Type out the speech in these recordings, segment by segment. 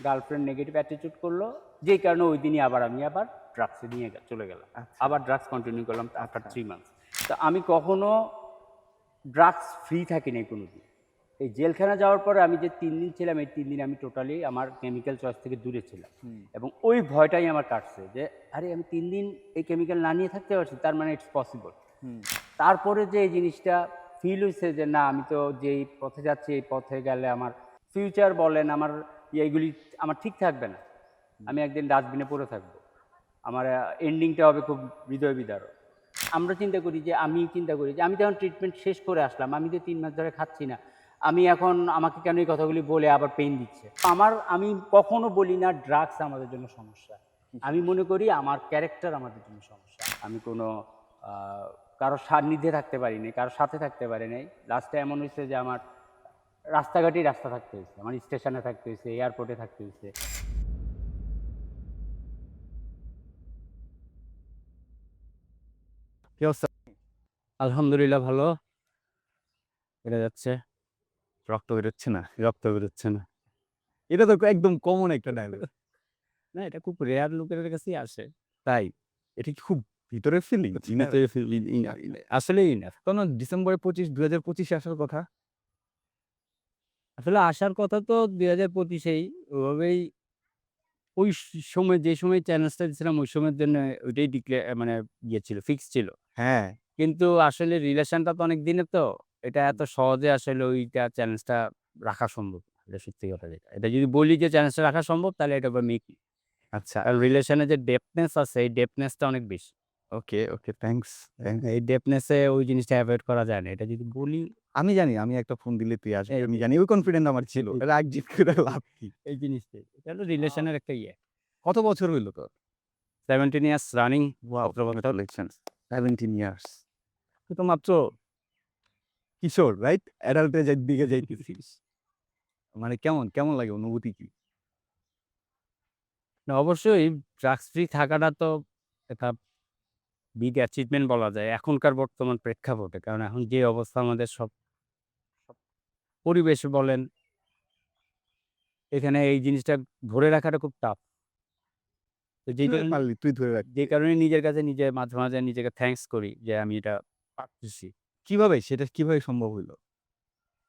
Girlfriend negative attitude করলো, যেই কারণে ওই দিনই আমি আবার ড্রাগসে নিয়ে চলে গেলাম। আচ্ছা। আবার ড্রাগস কন্টিনিউ করলাম আফটার আচ্ছা। 3 মান্থস। তো আমি কখনো ড্রাগস ফ্রি থাকি নাই কোনোদিন। এই জেলখানা যাওয়ার পরে আমি যে ৩ দিন ছিলাম, এই ৩ দিন আমি টোটালি আমার কেমিক্যাল চয়েস থেকে দূরে ছিলাম। হুম। এবং ওই ভয়টাই আমার কাটছে যে, আরে আমি ৩ দিন এই কেমিক্যাল না নিয়ে থাকতে পারছি, তার মানে ইটস পসিবল। হুম। তারপরে যে এই জিনিসটা ফিল হইছে যে না, আমি তো যেই পথে যাচ্ছি এই পথে গেলে আমার ফিউচার বলেন, আমার এইগুলি আমার ঠিক থাকবে না। আমি একদিন ডাস্টবিনে পড়ে থাকবো। আমার এন্ডিংটা হবে খুব হৃদয় বিদারক। আমরা চিন্তা করি যে আমি তো এখন ট্রিটমেন্ট শেষ করে আসলাম। আমি তো ৩ মাস ধরে খাচ্ছি না। আমি এখন আমাকে কেন এই কথাগুলি বলে আবার পেইন দিচ্ছে? আমি কখনো বলি না ড্রাগস আমাদের জন্য সমস্যা। আমি মনে করি আমার ক্যারেক্টার আমাদের জন্য সমস্যা। আমি কোনো আ কারো সান্নিধ্যে থাকতে পারি নাই, কারো সাথে থাকতে পারি নাই। লাস্টে এমন হইছে যে আমার রাস্তাঘাটেই রাস্তা থাকতে হইছে। আমার স্টেশনে থাকতে হইছে, এয়ারপোর্টে থাকতে হইছে। কি অবস্থা? আলহামদুলিল্লাহ ভালো। কেটে যাচ্ছে। রক্ত বেরোচ্ছে না, রক্ত বেরোচ্ছে না। এটা তো একদম কমন একটা ডায়লগ। না, এটা খুব রেয়ার লোকের কাছেই আসে। তাই? এটা কি খুব ভিতরের ফিলিং? ভিতরে আসলেই না। কোনো ডিসেম্বর ২৫, ২০২৫ এ আসার কথা? আসলে আসার কথা তো ২০২৫ এই ওভাবেই ওই সময় যে সময় চ্যালেঞ্জটা দিছিলাম ওই সময়ের জন্য ওইটাই মানে ছিল, ফিক্স ছিল। হ্যাঁ। কিন্তু আসলে রিলেশনটা তো অনেক দিনের তো। এটা এত সহজে আসলে ওইটা চ্যালেঞ্জটা রাখা সম্ভব না। এটা সত্যি কথা যেটা। এটা যদি বলি যে চ্যালেঞ্জটা রাখা সম্ভব তাহলে এটা আবার মেকি। আচ্ছা। কারণ রিলেশনে যে ডেপথনেস আছে এই ডেপথনেসটা অনেক বেশি। ওকে, ওকে, থ্যাংকস। এই ডেপথনেস এ ওই জিনিসটা এভয়েড করা যায় না। এটা যদি বলি আমি জানি আমি একটা ফোন দিলে তুই আসবি। এই আমি যে জানি ওই কনফিডেন্ট আমার ছিল। এই রাগ জিত করে লাভ কি? এই জিনিসটাই। এটা হলো আ রিলেশনের একটা ইয়ে। কত বছর হইল তোর? 17 ইয়ার্স রানিং। ওয়াও! ১৭ বছর। কংগ্রাচুলেশনস। 17 ইয়ার্স। তুই তো মাত্র কিশোর, রাইট? অ্যাডাল্ট এর দিকে যাইতেছিস। মানে কেমন লাগে? অনুভূতি কি? না, অবশ্যই ড্রাগস ফ্রি থাকাটা তো একটা বিগ অ্যাচিভমেন্ট বলা যায় এখনকার বর্তমান প্রেক্ষাপটে। কারণ এখন যে অবস্থা আমাদের সব পরিবেশ বলেন, এখানে এই জিনিসটা ধরে রাখাটা খুব টাফ। তো যেই কিভাবে কারণে পারলি তুই ধরে রাখতে? যে কারণে নিজের কাছে মাঝে মাঝে নিজেকে থ্যাংকস করি যে আমি এটা পারতেছি। সেটা কিভাবে সম্ভব হইল?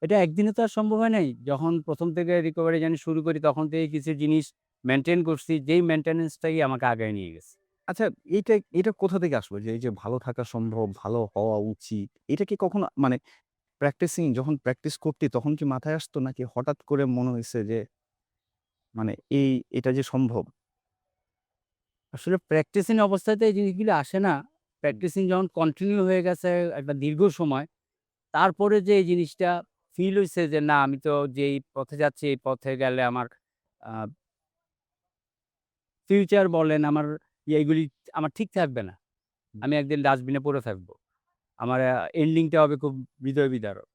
এটা একদিনে তো আর সম্ভব হয় নাই। যখন ১ম থেকে রিকভারি জার্নি শুরু করি তখন থেকে কিছু জিনিস মেইনটেইন করছি। যেই মেইনটেন্যান্স টাই আমাকে আগায় নিয়ে গেছে। আচ্ছা, এটা কোথা থেকে আসলো? যে এই যে ভালো থাকা সম্ভব, ভালো হওয়া উচিত। এটা কি কখনো মানে যখন প্র্যাকটিস করতি তখন কি মাথায় আসতো নাকি হঠাৎ করে মনে হইছে যে মানে এটা যে সম্ভব? আসলে প্র্যাকটিসিং অবস্থাতে এই জিনিসগুলো আসে না। প্র্যাকটিসিং যখন কন্টিনিউ হয়ে গেছে একটা দীর্ঘ সময়, তারপরে যে এই জিনিসটা ফিল হইছে যে না, আমি তো যেই পথে যাচ্ছি এই পথে গেলে আমার আ ফিউচার বলেন, আমার এগুলি আমার ঠিক থাকবে না। হুম। আমি একদিন ডাস্টবিনে পড়ে থাকবো। আমার এন্ডিংটা হবে খুব হৃদয় বিদারক।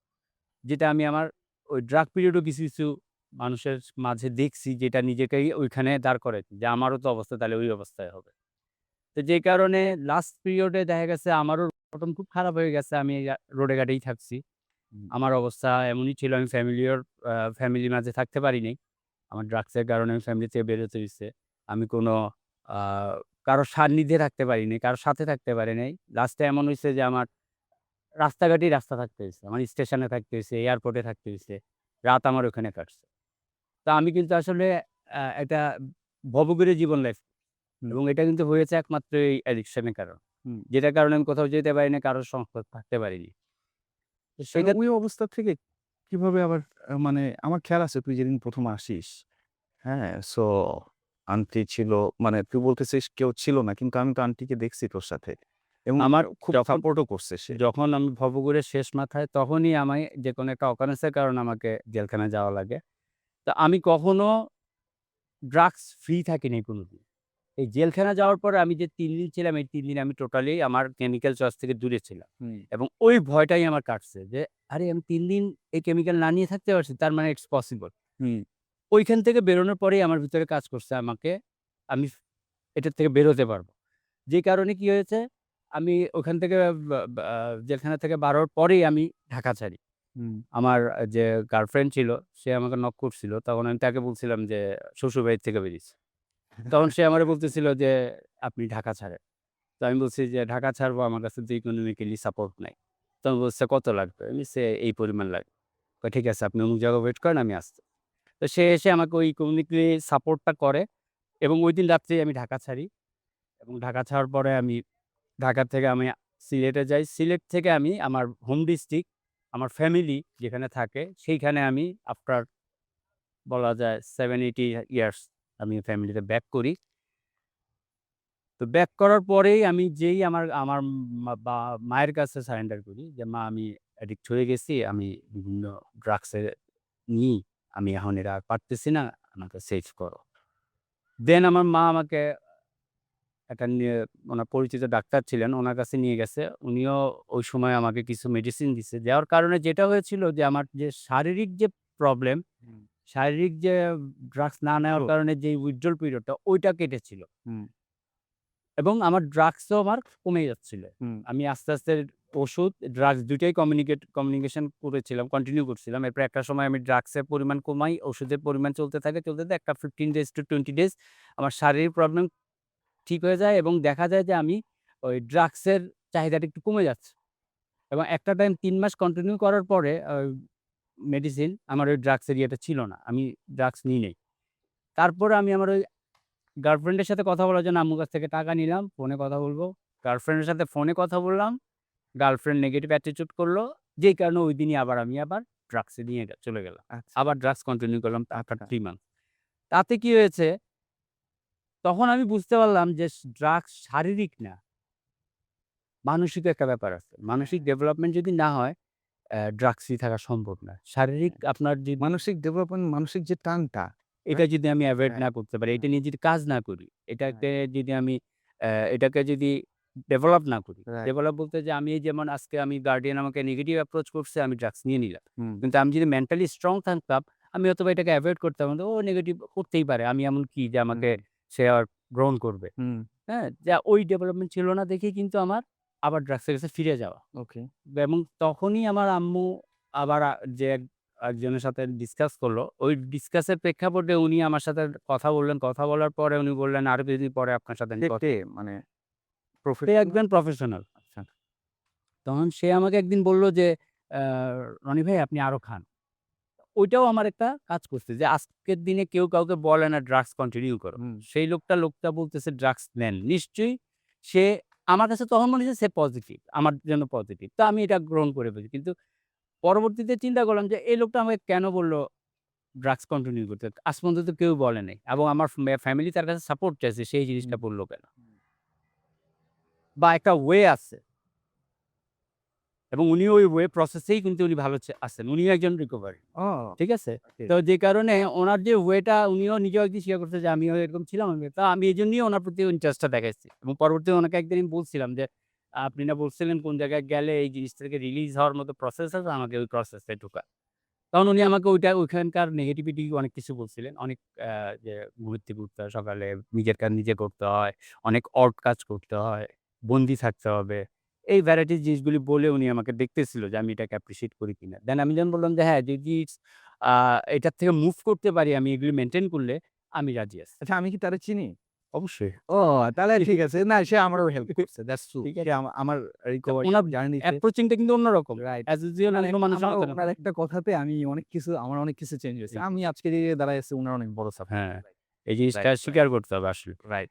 যেটা আমি আমার ওই ড্রাগ পিরিয়ডও কিছু মানুষের মাঝে দেখছি, যেটা নিজেকেই ওইখানে দাঁড় করাইছি যে আমারও তো অবস্থা তাহলে ওই অবস্থায় হবে। তো যে কারণে লাস্ট পিরিয়ডে দেখা গেছে আমারও প্রথম খুব খারাপ হয়ে গেছে। আমি রোডে ঘাটেই থাকছি। হুম। আমার অবস্থা এমনই ছিল, আমি ফ্যামিলির মাঝে থাকতে পারি নাই। আমার ড্রাগসের কারণে আমি ফ্যামিলি থেকে বের হতে হইছে। আমি কোনো আ কারো সান্নিধ্যে থাকতে পারি নাই, কারো সাথে থাকতে পারি নাই। লাস্টে এমন হইছে যে আমার রাস্তাঘাটেই রাস্তা থাকতে হইছে। আমার স্টেশনে থাকতে হইছে, এয়ারপোর্টে থাকতে হইছে। রাত আমার ওখানে কাটছে। তো আমি কিন্তু আসলে একটা ভবঘুরে জীবন লাইফ হুম। এবং এটা কিন্তু হয়েছে একমাত্র এই অ্যাডিকশন এর কারণে। হুম। যেটার কারণে আমি কোথাও যেতে পারি না, কারো সংস্পর্শ থাকতে পারিনি। তো তাহলে সেটা ওই অবস্থা থেকে কিভাবে আবার মানে আমার খেয়াল আছে তুই যেদিন ১ম আসিস, হ্যাঁ? সো আন্টি ছিল মানে তুই বলতেছিস কেউ ছিল না। কিন্তু আমি তো আন্টিকে দেখছি তোর সাথে। এবং আমার খুব যখন সাপোর্টও করছে সে। যখন আমি ভবঘুরের শেষ মাথায় তখনই আমায় যেকোনো একটা occurrence এর কারণে আমাকে জেলখানায় যাওয়া লাগে। তো আমি কখনো ড্রাগস ফ্রি থাকিনি কোনদিন। এই জেলখানা যাওয়ার পরে আমি যে ৩ দিন ছিলাম, এই ৩ দিন আমি টোটালি আমার কেমিক্যাল চয়েস থেকে দূরে ছিলাম। হুম। এবং ওই ভয়টাই আমার কাটছে যে, আরে আমি ৩ দিন এই কেমিক্যাল না নিয়ে থাকতে পারছি, তার মানে ইটস পসিবল। হুম। ওইখান থেকে বেরোনোর পরেই আমার ভিতরে কাজ করছে আমি এটার থেকে বের হতে পারবো। যে কারণে কি হয়েছে, আমি ওখান থেকে বা বা জেলখানা থেকে বার হওয়ার পরেই আমি ঢাকা ছাড়ি। হুম। আমার যে গার্লফ্রেন্ড ছিল সে আমাকে নক করছিল। তখন আমি তাকে বলছিলাম যে শ্বশুরবাড়ি থেকে বেরিয়েছি। তখন সে আমারে বলতেছিল যে, "আপনি ঢাকা ছাড়েন।" তো আমি বলছি যে, "ঢাকা ছাড়বো আমার কাছে তো ইকোনমিক্যালি সাপোর্ট নাই।" তখন বলছে, "কত লাগবে?" আমি বলছি, "এই পরিমাণ লাগবে।" কয়, "ঠিক আছে আপনি অমুক জায়গায় ওয়েট করেন আমি আসছি।" তো সে এসে আমাকে ওই ইকোনমিক্যালি সাপোর্টটা করে এবং ঐদিন রাত্রেই আমি ঢাকা ছাড়ি এবং ঢাকা ছাড়ার পরে আমি ঢাকা থেকে আমি সিলেটে যাই। সিলেট থেকে আমি আমার হোম ডিস্ট্রিক্ট, আমার ফ্যামিলি যেখানে থাকে সেইখানে আমি আফটার বলা যায় 7-8 ইয়ার্স আমি ফ্যামিলিতে ব্যাক করি। তো ব্যাক করার পরেই আমি যেই আমার আমার মায়ের কাছে সারেন্ডার করি যে, "মা আমি অ্যাডিক্ট হয়ে গেছি। আমি বিভিন্ন ড্রাগসে নিই। আমি এখন এটা আর পারতেছি না। আমাকে সেভ করো।" দেন আমার মা আমাকে একটা ওনার পরিচিত ডাক্তার ছিলেন, ওনার কাছে নিয়ে গেছে। উনিও ওই সময় আমাকে কিছু মেডিসিন দিছে। দেওয়ার কারণে যেটা হয়েছিল যে আমার যে শারীরিক যে প্রবলেম, হুম। শারীরিক যে ড্রাগস না নেওয়ার তো কারণে যে withdrawal পিরিয়ডটা ওইটা কেটেছিল হুম, এবং আমার ড্রাগসও আমার কমে যাচ্ছিল। হুম, আমি আস্তে, আস্তে ওষুধ, ড্রাগস ২ টাই কমিউনিকেশন করেছিলাম, কন্টিনিউ করছিলাম। এরপর একটা সময় আমি ড্রাগসের পরিমাণ কমাই, ওষুধের পরিমাণ চলতে থাকে, চলতে থাকে। একটা 15 ডেজ টু 20 ডেজ আমার শারীরিক প্রবলেম ঠিক হয়ে যায় এবং দেখা যায় যে আমি ওই ড্রাগসের চাহিদাটা একটু কমে যাচ্ছে এবং একটা টাইম ৩ মাস কন্টিনিউ করার পরে মেডিসিন আমার ওই ড্রাগসের ইয়েটা ছিল না। আমি ড্রাগস নিই নাই। তারপরে আমি আমার ওই গার্লফ্রেন্ডের সাথে কথা বলার জন্য আম্মুর কাছ থেকে টাকা নিলাম। ফোনে কথা বলব। গার্লফ্রেন্ডের সাথে ফোনে কথা বললাম। গার্লফ্রেন্ড নেগেটিভ অ্যাটিটিউড করল। যেই কারণে ঐদিনই আমি আবার ড্রাগসে নিয়ে চলে গেলাম। আচ্ছা। আবার ড্রাগস কন্টিনিউ করলাম আফটার আচ্ছা। 3 মান্থস। তাতে কি হয়েছে? তখন আমি বুঝতে পারলাম যে ড্রাগস শারীরিক না, মানসিক একটা ব্যাপার আছে। মানসিক ডেভেলপমেন্ট যদি না হয় ড্রাগস ফ্রি থাকা সম্ভব না। শারীরিক হ্যাঁ। আপনার যে মানসিক ডেভেলপমেন্ট, মানসিক যে টানটা, এটা রাইট? যদি আমি এভয়েড হ্যাঁ, না করতে পারি, হ্যাঁ, এটা নিয়ে যদি কাজ না করি, হ্যাঁ। এটাকে যদি আমি এটাকে যদি ডেভেলপ না করি, রাইট। ডেভেলপ বলতে যে আমি এই যেমন আজকে আমি গার্ডিয়ান আমাকে নেগেটিভ অ্যাপ্রোচ করছে, আমি ড্রাগস নিয়ে নিলাম। হুম, কিন্তু আমি যদি মেন্টালি স্ট্রং থাকতাম, আমি হয়তোবা এটাকে এভয়েড করতাম। ও নেগেটিভ করতেই পারে। আমি এমন কি যে আমাকে হুম, সে আর গ্রহণ করবে। হুম। হ্যাঁ? যা ওই ডেভেলপমেন্ট ছিল না দেখেই কিন্তু আমার আবার ড্রাগস এর কাছে ফিরে যাওয়া। ওকে। এবং তখনই আমার আম্মু আবার যে একজনের সাথে ডিসকাস করল। ওই ডিসকাসের প্রেক্ষাপটে উনি আমার সাথে কথা বললেন। কথা বলার পরে উনি বললেন, "আরো কিছুদিন পরে আপনার সাথে আমি কে, কথা।" কে মানে সে প্রফেশনাল? একজন প্রফেশনাল। আচ্ছা। তখন সে আমাকে একদিন বলল যে, "আ রনি ভাই আপনি আরো খান।" ওইটাও আমার একটা কাজ করছে যে আজকের দিনে কেউ কাউকে বলে না ড্রাগস কন্টিনিউ করো। হুম, সেই লোকটা বলতেছে ড্রাগস নেন। নিশ্চয়ই সে আমার কাছে তখন মনে হয়েছে সে পজিটিভ। আমার জন্য পজিটিভ। তো আমি এটা গ্রহণ করে ফেলি। কিন্তু পরবর্তীতে চিন্তা করলাম যে এই লোকটা আমাকে কেন বলল ড্রাগস কন্টিনিউ করতে? আজ পর্যন্ত তো কেউ বলে নাই। এবং আমার ফ্যামিলি তার কাছে সাপোর্ট চাইছে। সেই হুম, জিনিসটা বলল কেন? হুম। বা একটা ওয়ে আছে এবং উনিও ওই ওয়ে প্রসেসেই কিন্তু উনি ভালো আছেন। উনিও একজন রিকভারি। ও! ঠিক আছে? ওকে। তো যে কারণে উনার যে ওয়েটা উনিও নিজেও একদিন স্বীকার করছে যে আমিও এরকম ছিলাম। তো আমি এজন্যই উনার প্রতি ইন্টারেস্টটা দেখাইছি। এবং পরবর্তীতে উনাকে একদিন আমি বলছিলাম যে, "আপনি না বলছিলেন কোন জায়গায় গেলে এই জিনিস থেকে রিলিজ হওয়ার মতো প্রসেস আছে, আমাকে ওই প্রসেসে ঢোকান।" তখন উনি আমাকে ওইখানকার নেগেটিভিটি অনেক কিছু বলছিলেন। অনেক যে ঘুরতে হয় সকালে, নিজের কাজ নিজে করতে হয়, অনেক অড কাজ করতে হয়, বন্দি থাকতে হবে। এই ভ্যারাইটিস জিনিসগুলি বলে উনি আমাকে দেখতেছিল যে আমি এটাকে অ্যাপ্রিশিয়েট করি কিনা। দেন আমি যখন বললাম যে হ্যাঁ, যদি আ এটার থেকে মুভ করতে পারি আমি এগুলি মেইনটেইন করলে আমি রাজি আছি। আচ্ছা, আমি কি তারে চিনি? অবশ্যই। ও! তাহলে ঠিক আছে। না, সে আমারও হেল্প করছে। That's true. ঠিক সে আছে? আমার তো রিকভারি উনার জার্নিতে অ্যাপ্রোচিং টা কিন্তু অন্যরকম। রাইট। অ্যাজ ইউজুয়াল মানে অন্য মানুষের আমারও মতো না। উনার একটা কথাতে আমি আমার অনেক কিছু চেঞ্জ হয়েছে। জি, জি। আমি আজকে যে দাঁড়ায় আছি উনার অনেক বড় সাপোর্ট। হ্যাঁ, এই জিনিসটা রাইট, রাইট, স্বীকার করতে হবে আসলে। রাইট।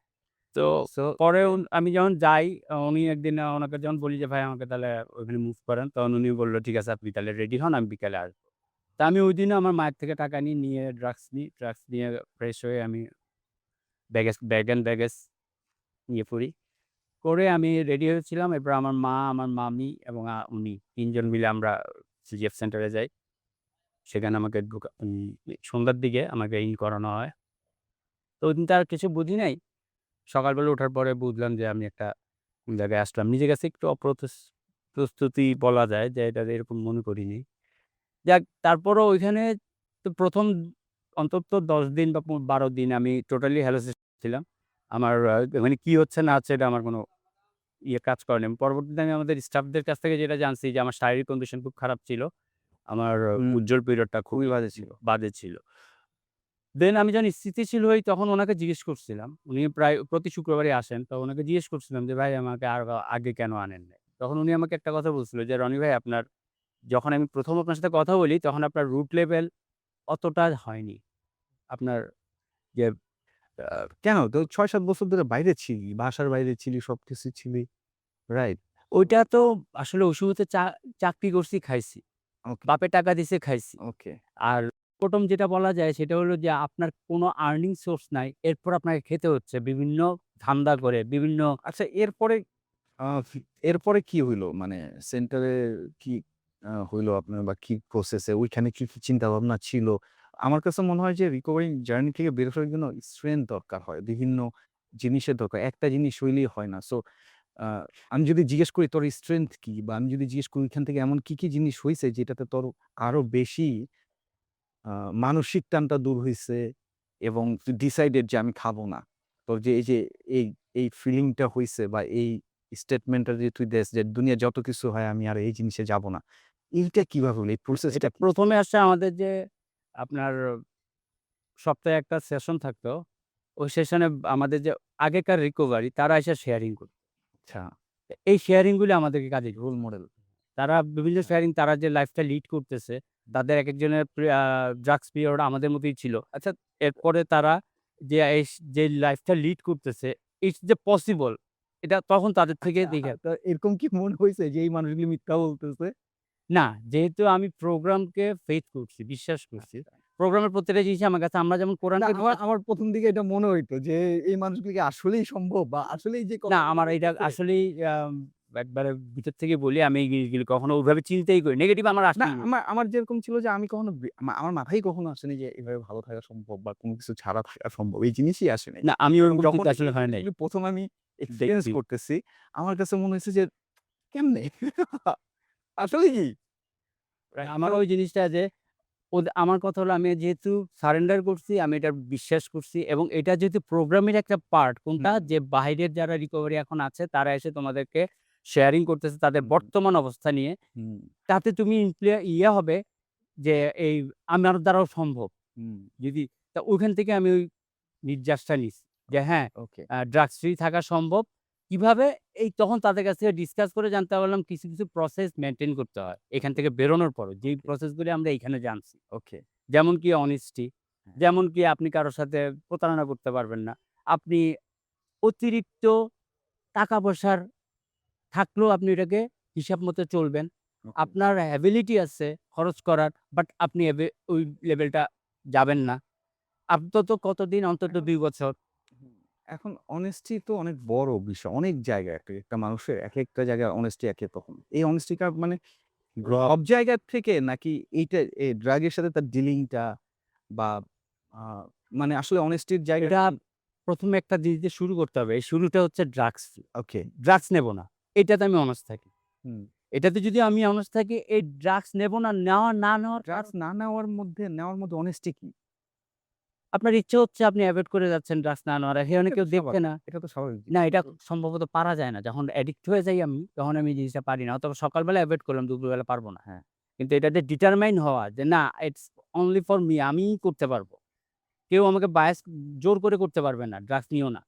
তো সো পরে আমি যখন যাই, উনি একদিন ওনাকে যখন বলি যে, "ভাই আমাকে তাহলে ওইখানে মুভ করেন।" তখন উনি বলল, "ঠিক আছে আপনি তাহলে রেডি হন, আমি বিকালে আসবো।" তো আমি ওইদিনও আমার মায়ের থেকে টাকা নিয়ে ড্রাগস নিই। ড্রাগস নিয়ে ফ্রেশ হয়ে আমি ব্যাগ অ্যান্ড ব্যাগেজ নিয়ে পড়ি। করে আমি রেডি হয়েছিলাম। এরপর আমার মা, আমার মামি এবং উনি ৩ জন মিলে আমরা সিজিএফ সেন্টারে যাই। সেখানে আমাকে সন্ধ্যার দিকে আমাকে করানো হয়। তো ওইদিন তো আর কিছু বুঝি নাই। সকালবেলা ওঠার পরে বুঝলাম যে আমি একটা জায়গায় আসলাম। নিজের কাছে একটু প্রস্তুতি বলা যায় যে এটা এরকম মনে করিনি। যাক তারপরও ওইখানে তো ১ম অন্তত ১০ দিন বা ১২ দিন আমি টোটালি হ্যালোসিস ছিলাম। আমার মানে কি হচ্ছে না হচ্ছে এটা আমার কোনো কাজ করেনি। পরবর্তীতে আমি আমাদের স্টাফদের কাছ থেকে যেটা জানছি যে আমার শারীরিক কন্ডিশন খুব খারাপ ছিল। আমার হুম। উজ্জ্বল পিরিয়ডটা খুবই খুবই বাজে ছিল। বাজে ছিল। দেন আমি যখন স্থিতিশীল হই তখন ওনাকে জিজ্ঞেস করছিলাম। উনি প্রায় প্রতি শুক্রবারই আসেন। তো ওনাকে জিজ্ঞেস করছিলাম যে, "ভাই আমাকে আর আগে কেন আনেন নাই?" তখন উনি আমাকে একটা কথা বলছিল যে, "রনি ভাই আপনার যখন আমি ১ম আপনার সাথে কথা বলি তখন আপনার রুট লেভেল অতটা হয়নি। আপনার যে আ কেন? তো ৬-৭ বছর ধরে বাইরে ছিলি, বাসার বাইরে ছিলি, সবকিছু ছিলি। রাইট? ওইটা তো আসলে ওই সময়তে চাকরি করছি, খাইছি। ওকে, বাপে টাকা দিছে, খাইছি। ওকে। আর ১ম যেটা বলা যায় সেটা হলো যে আপনার কোনো আর্নিং সোর্স নাই। এরপর আপনাকে খেতে হচ্ছে বিভিন্ন ধান্দা করে, বিভিন্ন আচ্ছা এরপরে আ এরপরে কি হইলো? মানে সেন্টারে কি হইলো আপনার বা কি প্রসেস এ ওইখানে কি চিন্তাভাবনা ছিল? আমার কাছে মনে হয় যে রিকভারিং জার্নি থেকে বের হওয়ার জন্য স্ট্রেংথ দরকার হয়। বিভিন্ন জিনিসের দরকার। একটা জিনিস হইলেই হয় না। সো আ আমি যদি জিজ্ঞেস করি তোর স্ট্রেংথ কি? বা আমি যদি জিজ্ঞেস করি ওইখান থেকে এমন কি জিনিস হইছে যেটাতে তোর আরো বেশি আ মানসিক টানটা দূর হইছে এবং তুই ডিসাইডেড যে আমি খাবো না। তোর যে এই এই ফিলিংটা হইছে বা এই স্টেটমেন্টটা যে তুই দেস যে দুনিয়ায় যত কিছু হয় আমি আর এই জিনিসে যাব না। এইটা কিভাবে হলো? এই প্রসেসটা এটা কি? ১ম এ আসছে আমাদের যে আপনার সপ্তাহে একটা সেশন থাকতো। ওই সেশনে আমাদের যে আগেকার রিকভারি তারা এসে শেয়ারিং করত। আচ্ছা, এই শেয়ারিং গুলো আমাদেরকে কাজে দিত। Role model. তারা বিভিন্ন আচ্ছা, শেয়ারিং তারা যে লাইফটা লিড করতেছে, তাদের একেকজনের ড্রাগস পিরিয়ড আমাদের মতোই ছিল। আচ্ছা এরপরে তারা যে যে লাইফটা লিড করতেছে, ইটস যে পসিবল এটা তখন তাদের থেকে আচ্ছা দেখে তো এরকম কি মনে হইছে যে এই মানুষগুলো মিথ্যা বলতেছে? না, যেহেতু আমি প্রোগ্রামকে ফেইথ করছি, বিশ্বাস করছি। আচ্ছা। প্রোগ্রামের প্রত্যেকটা জিনিসই আমার কাছে আমরা যেমন না কোরআনকে আমার বিশ্বাস আমার ১ম দিকে এটা মনে হইতো যে এই মানুষগুলো কি আসলেই সম্ভব বা আসলেই যে না, কথাগুলো আমার এইটা বলতেছে আসলেই একবারে ভিতর থেকে বলি আমি এই জিনিসগুলো কখনো ওইভাবে চিন্তাই করি। নেগেটিভ আমার না, আসেই না। আমার যেরকম ছিল যে আমি কখনো আমার মাথায় কখনো আসেনি যে এভাবে ভালো থাকা সম্ভব বা কোনো কিছু ছাড়া থাকা সম্ভব। এই জিনিসই আসে নাই। না, আমি এবং ওরকম যখন চিন্তা এই আসলে হয় নাই। জিনিসগুলো ১ম আমি এক্সপেরিয়েন্স দেখছি। করতেছি, আমার কাছে মনে হইছে যে কেমনে? আসলেই কি? রাইট তো আমারও ওই জিনিসটা যে আমার কথা হলো আমি যেহেতু সারেন্ডার করছি, আমি এটা বিশ্বাস করছি এবং এটা যেহেতু প্রোগ্রামের একটা পার্ট হুম, কোনটা যে বাহিরের যারা রিকভারি এখন আছে তারা এসে তোমাদেরকে শেয়ারিং করতেছে তাদের হুম, হুম, বর্তমান অবস্থা নিয়ে। হুম, তাতে তুমি ইয়ে হবে যে এই আমার দ্বারাও সম্ভব। হুম, যদি ওইখান থেকে আমি ওই নির্যাসটা নিছি। যে হ্যাঁ, ওকে। ড্রাগস ফ্রি থাকা সম্ভব। কিভাবে? এই তখন তাদের কাছ থেকে ডিসকাস করে জানতে পারলাম কিছু প্রসেস মেইনটেইন করতে হয়। এখান থেকে বেরোনোর পরও যেই ওকে, প্রসেসগুলি আমরা এইখানে জানছি। ওকে। যেমন কি অনেস্টি, হ্যাঁ, যেমন কি আপনি কারো সাথে প্রতারণা করতে পারবেন না। আপনি অতিরিক্ত টাকা-পয়সার থাকলেও আপনি এটাকে হিসাব মতো চলবেন। ওকে। আপনার এবিলিটি আছে খরচ করার, বাট আপনি ওই লেভেলটা যাবেন না। অন্তত কতদিন? অন্তত এখন ২ বছর। হুম, এখন অনেস্টি তো অনেক বড় বিষয়। অনেক জায়গায় একটা মানুষের একেকটা জায়গায় অনেস্টি একেক রকম। এই অনেস্টিটা মানে সব জায়গা থেকে নাকি এইটা ড্রাগ এর সাথে তার ডিলিংটা বা আ মানে আসলে অনেস্টির জায়গাটা এটা কি? ১ম এ একটা জিনিস দিয়ে শুরু করতে হবে। এই শুরুটা হচ্ছে ড্রাগস ফ্রি। ওকে। ড্রাগস নেব না। এটাতে আমি অনার্স থাকি। হুম। এটাতে যদি আমি অনার্স থাকি, এই ড্রাগস নেব না, না নেওয়ার ড্রাগস কারণ না নেওয়ার মধ্যে অনেস্টি কি? আপনার ইচ্ছে হচ্ছে আপনি এভয়েড করে যাচ্ছেন ড্রাগস না নেওয়ার। এখানে এটা কেউ তো দেখছে স্বাভাবিক। না। এটা তো স্বাভাবিক না, জিনিস। এটা সম্ভবত পারা যায় না। যখন অ্যাডিক্ট হয়ে যাই আমি, তখন আমি এই জিনিসটা পারি না। অথবা সকালবেলা এভয়েড করলাম, দুপুরবেলা পারব না। হ্যাঁ। কিন্তু এটাতে ডিটারমাইন হওয়া যে না, ইটস অনলি ফর মি আমিই করতে পারব। কেউ আমাকে জোর করে করতে পারবে না, ড্রাগস নিও না।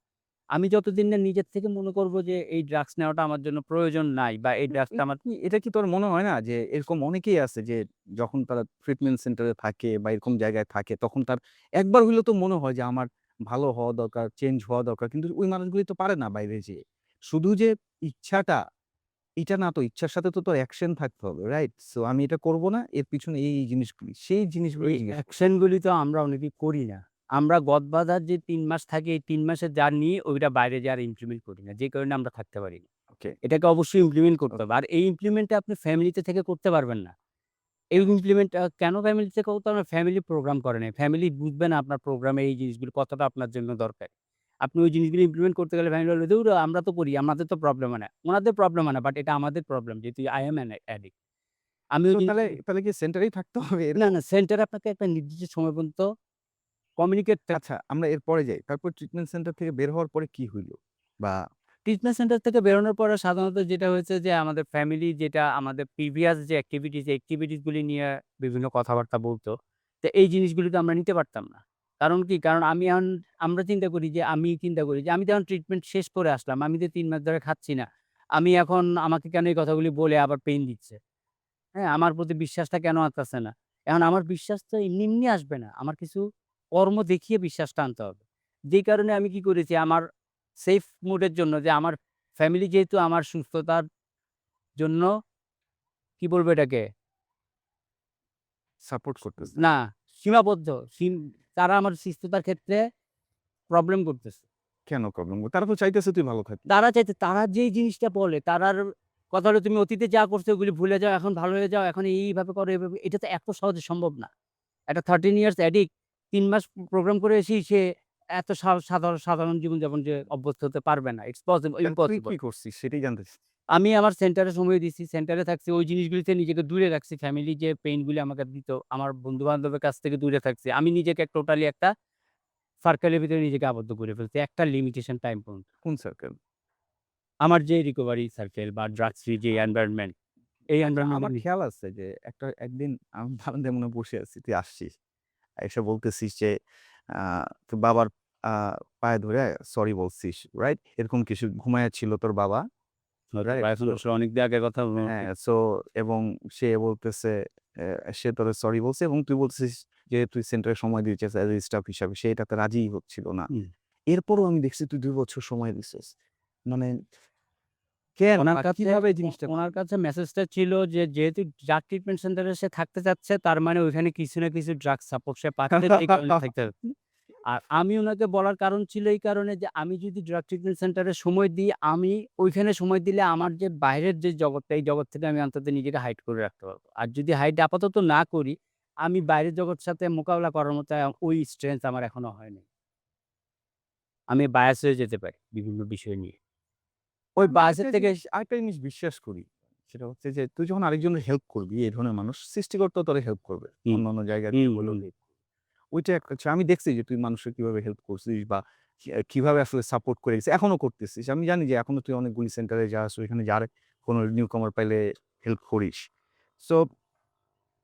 আমি যতদিন না নিজের থেকে মনে করব যে এই ড্রাগস নেওয়াটা আমার জন্য প্রয়োজন নাই বা এই ড্রাগসটা আমার এটা কি তোর মনে হয় না যে এরকম অনেকেই আছে যে যখন তারা ট্রিটমেন্ট সেন্টারে থাকে বা এরকম জায়গায় থাকে তখন তার একবার হইলেও তো মনে হয় যে আমার ভালো হওয়া দরকার, চেঞ্জ হওয়া দরকার। কিন্তু ওই মানুষগুলি তো পারে না বাইরে যেয়ে। শুধু যে ইচ্ছাটা, এটা না তো ইচ্ছার সাথে তো তোর অ্যাকশন থাকতে হবে, রাইট? সো আমি এটা করব না। এর পিছনে এই জিনিসগুলি। সেই জিনিসগুলো এই জিজ্ঞেস করছি। অ্যাকশন গুলি তো আমরা অনেকেই করি না। আমরা গদবাঁধার যে ৩ মাস থাকি, এই ৩ মাসে যা নিই ওইটা বাইরে যেয়ে আর ইমপ্লিমেন্ট করি না। যে কারণে আমরা থাকতে পারি না। ওকে, এটাকে অবশ্যই ইমপ্লিমেন্ট করতে হবে। ওকে। আর এই ইমপ্লিমেন্টটা আপনি ফ্যামিলিতে থেকে করতে পারবেন না। এই ইমপ্লিমেন্ট কেন ফ্যামিলি থেকে করতে হবে না? ফ্যামিলি প্রোগ্রাম করে নাই। ফ্যামিলি বুঝবে না আপনার প্রোগ্রামে এই জিনিসগুলো কতটা আপনার জন্য দরকার। আপনি ওই জিনিসগুলো ইমপ্লিমেন্ট করতে গেলে ফ্যামিলি বলবে, "ধুর আমরা তো করি, আমাদের তো প্রবলেম হয় না।" উনাদের প্রবলেম হয় না, বাট এটা আমাদের প্রবলেম যেহেতু I am an addict আমি সো ওই তাহলে জিনিসগুলো তাহলে কি সেন্টারেই থাকতে হবে না, এরকম? না সেন্টারে আপনাকে একটা নির্দিষ্ট সময় পর্যন্ত কমিউনিকেট আচ্ছা আমরা এরপরে যাই। তারপর ট্রিটমেন্ট সেন্টার থেকে বের হওয়ার পরে কি হইল? বা ট্রিটমেন্ট সেন্টার থেকে বেরোনোর পরে সাধারণত যেটা হয়েছে যে আমাদের ফ্যামিলি যেটা আমাদের প্রিভিয়াস যে অ্যাক্টিভিটিস গুলি নিয়ে বিভিন্ন কথাবার্তা বলত। তো এই জিনিসগুলি তো আমরা নিতে পারতাম না। কারণ কি? কারণ আমরা চিন্তা করি যে আমি তো এখন ট্রিটমেন্ট শেষ করে আসলাম। আমি তো ৩ মাস ধরে খাচ্ছি না। আমি এখন আমাকে কেন এই কথাগুলি বলে আবার পেইন দিচ্ছে? হ্যাঁ? আমার প্রতি বিশ্বাসটা কেন আসতেছে না? এখন আমার বিশ্বাস তো এমনি আসবে না। আমার কিছু কর্ম দেখিয়ে বিশ্বাসটা আনতে হবে। যেই কারণে আমি কি করেছি আমার সেফ মুড এর জন্য যে আমার ফ্যামিলি যেহেতু আমার সুস্থতার জন্য কি বলবো এটাকে? সাপোর্ট করতেছে। না, সীমাবদ্ধ। তারা আমার সুস্থতার ক্ষেত্রে প্রবলেম করতেছে। কেন প্রবলেম? তারা তো চাইতেছে তুই ভালো থাকবি। তারা যেই জিনিসটা বলে তারার কথা হলো তুমি অতীতে যা করছো ওগুলি ভুলে যাও, এখন ভালো হয়ে যাও, এখন এইভাবে করো, এভাবে এটা তো এত সহজে সম্ভব না। একটা 13 ইয়ার্স অ্যাডিক্ট ৩ মাস প্রোগ্রাম করে এসেই সে এত সাধারণ জীবনযাপন যে অভ্যস্ত হতে পারবে না। ইটস তুই ইম্পসিবল। কি করছিস সেটাই জানতে চাচ্ছি। আমি আমার সেন্টারে সময় দিছি, সেন্টারে থাকছি। ওই জিনিসগুলিতে নিজেকে দূরে রাখছি। ফ্যামিলি যে পেইন গুলি আমাকে দিত, আমার বন্ধু-বান্ধবের কাছ থেকে দূরে থাকছি। আমি নিজেকে টোটালি একটা সার্কেলের ভিতরে নিজেকে আবদ্ধ করে ফেলছি। একটা লিমিটেশন টাইম পর্যন্ত। কোন সার্কেল? আমার যে রিকভারি সার্কেল বা ড্রাগস ফ্রি যে এনভায়রনমেন্ট, এই আচ্ছা, এনভায়রনমেন্ট আমার খেয়াল আছে যে একদিন আমি বারান্দায় মনে হয় বসে আছি, তুই আসছিস। এসে বলতেছিস যে আ তোর বাবার আ পায়ে ধরে সরি বলছিস, রাইট? এরকম কিছু ঘুমায়া ছিল তোর বাবা, রাইট? এখন সো আসলে অনেক দিন আগের কথা হ্যাঁ, সো এবং সে বলতেছে সে তোরে সরি বলছে এবং তুই বলতেছিস যে তুই সেন্টারে সময় দিয়েছিস অ্যাজ এ স্টাফ হিসাবে। সে এটাতে রাজিই হচ্ছিল না। হুম। এরপরও আমি দেখছি তুই ২ বছর সময় দিছিস। মানে কেন ওনার বা কাছে কিভাবে এই জিনিসটা ওনার কাছে মেসেজটা ছিল যে যেহেতু ড্রাগ ট্রিটমেন্ট সেন্টারে সে থাকতে চাচ্ছে তার মানে ওইখানে কিছু না কিছু ড্রাগ সাপোর্ট সে পাচ্ছে এই কারণে থাকতে চাচ্ছে। আর আমি উনাকে বলার কারণ ছিল এই কারণে যে আমি যদি ড্রাগ ট্রিটমেন্ট সেন্টারে সময় দিই, আমি ওইখানে সময় দিলে আমার যে বাইরের যে জগৎটা, এই জগৎ থেকে আমি অন্তত নিজেকে হাইড করে রাখতে পারবো। আর যদি হাইড আপাতত না করি, আমি বাইরের জগতের সাথে মোকাবেলা করার মতো ওই স্ট্রেংথ আমার এখনো হয়নি। আমি বায়াস হয়ে যেতে পারি বিভিন্ন বিষয় নিয়ে। ওই আমি বায়াসের থেকে আরেকটা জিনিস বিশ্বাস করি। সেটা হচ্ছে যে তুই যখন আরেকজনের হেল্প করবি, এই ধরনের মানুষ সৃষ্টিকর্তাও তোরে হেল্প করবে। হুম, অন্যান্য জায়গা হুম, দিয়ে হুম, হলেও হেল্প ওইটা একটা হচ্ছে আমি দেখছি যে তুই মানুষকে কিভাবে হেল্প করছিস বা কিভাবে আসলে সাপোর্ট করে গেছিস। এখনো করতেছিস। আমি জানি যে এখনো তুই অনেকগুলি সেন্টারে যাস, ওইখানে যার কোনো নিউ কামার পাইলে হেল্প করিস। সো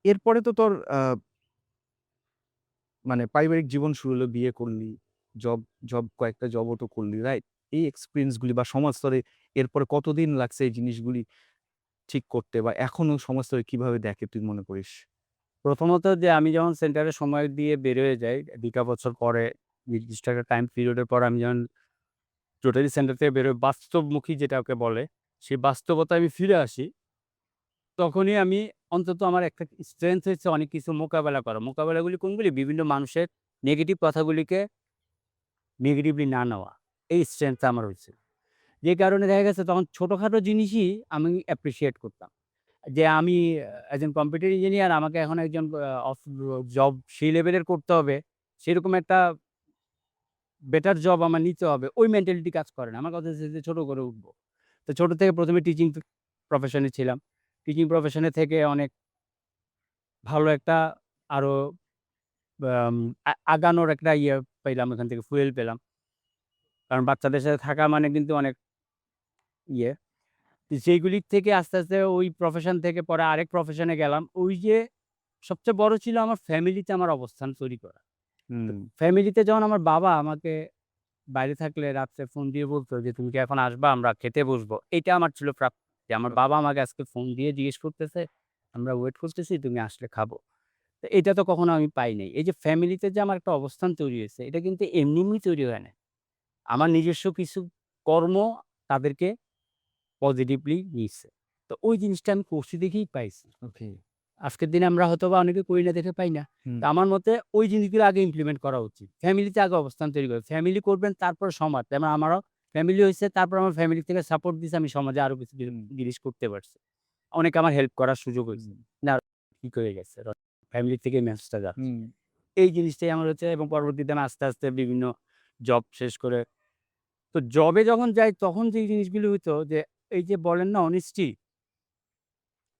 এরপরে তো তোর মানে পারিবারিক জীবন শুরু হলো, বিয়ে করলি, জব জব কয়েকটা জবও তো করলি, রাইট? এই এক্সপেরিয়েন্স গুলি বা সমাজ স্তরে এরপরে কতদিন লাগছে এই জিনিসগুলি ঠিক করতে বা এখনো সমাজ স্তরে কিভাবে দেখে তুই মনে করিস? প্রথমত যে আমি যখন সেন্টারে সময় দিয়ে বের হয়ে যাই, ২ টা বছর পরে নির্দিষ্ট একটা টাইম পিরিয়ড এর পর আমি যখন টোটালি সেন্টার থেকে বের হই, বাস্তবমুখী যেটা ওকে বলে, সেই বাস্তবতায় আমি ফিরে আসি। তখনই আমি অন্তত আমার একটা স্ট্রেংথ হয়েছে অনেক কিছু মোকাবেলা করা। মোকাবেলাগুলি কোনগুলি? বিভিন্ন মানুষের নেগেটিভ কথাগুলিকে নেগেটিভলি না নেওয়া। এই স্ট্রেংথটা আমার হয়েছে। যে কারণে দেখা গেছে তখন ছোটখাটো জিনিসই আমি অ্যাপ্রিশিয়েট করতাম। যে আমি একজন কম্পিউটার ইঞ্জিনিয়ার আমাকে এখন একজন জব সেই লেভেলের করতে হবে। সেরকম একটা বেটার জব আমার নিতে হবে। ওই মেন্টালিটি কাজ করে না। আমার কথা হচ্ছে যে ছোট করে উঠবো। তো ছোট থেকে ১ম এ টিচিং প্রফেশন এ ছিলাম। টিচিং প্রফেশন এ থেকে অনেক ভালো একটা আরো আম আগানোর একটা পাইলাম ওখান থেকে ফুয়েল পেলাম। কারণ বাচ্চাদের সাথে থাকা মানে কিন্তু অনেক ইয়ে। সেইগুলির থেকে আস্তে ওই প্রফেশন থেকে পরে আরেক প্রফেশনে গেলাম। ওই যে সবচেয়ে বড় ছিল আমার ফ্যামিলিতে আমার অবস্থান তৈরি করা। তো হুম, ফ্যামিলিতে যখন আমার বাবা আমাকে বাইরে থাকলে রাত্রে ফোন দিয়ে বলত যে, "তুমি কি এখন আসবা? আমরা খেতে বসবো।" এইটা আমার ছিল প্রাপ্য। যে আমার বাবা আমাকে আজকে ফোন দিয়ে জিজ্ঞেস করতেছে, "আমরা ওয়েট করতেছি, তুমি আসলে খাবো।" তো এটা তো কখনো আমি পাই নাই। এই যে ফ্যামিলিতে যে আমার একটা অবস্থান তৈরি হয়েছে, এটা কিন্তু এমনি তৈরি হয় নাই। আমার নিজস্ব কিছু কর্ম তাদেরকে পজিটিভলি নিচ্ছে। তো ওই জিনিসটা আমি করছি দেখেই পাইছি। ওকে। আজকের দিনে আমরা হয়তোবা অনেকে করি না দেখে পাই না। হুম, তো আমার মতে ওই জিনিসগুলো আগে ইমপ্লিমেন্ট করা উচিত। ফ্যামিলিতে আগে অবস্থান তৈরি করবেন। ফ্যামিলি করবেন তারপর সমাজ। যেমন আমারও ফ্যামিলি হইছে তারপর আমার ফ্যামিলি থেকে সাপোর্ট দিছে আমি সমাজে আরো কিছু হুম, জিনিস করতে পারছি। অনেকে আমার হেল্প করার সুযোগ হইছে। হুম, না ঠিক হয়ে গেছে। ফ্যামিলি থেকে মেসেজটা যাচ্ছে। হুম। এই জিনিসটাই আমার হচ্ছে এবং পরবর্তীতে আমি আস্তে বিভিন্ন জব শেষ করে তো জবে যখন যাই তখন যেই জিনিসগুলো হইতো যে এই যে বলেন না অনেস্টি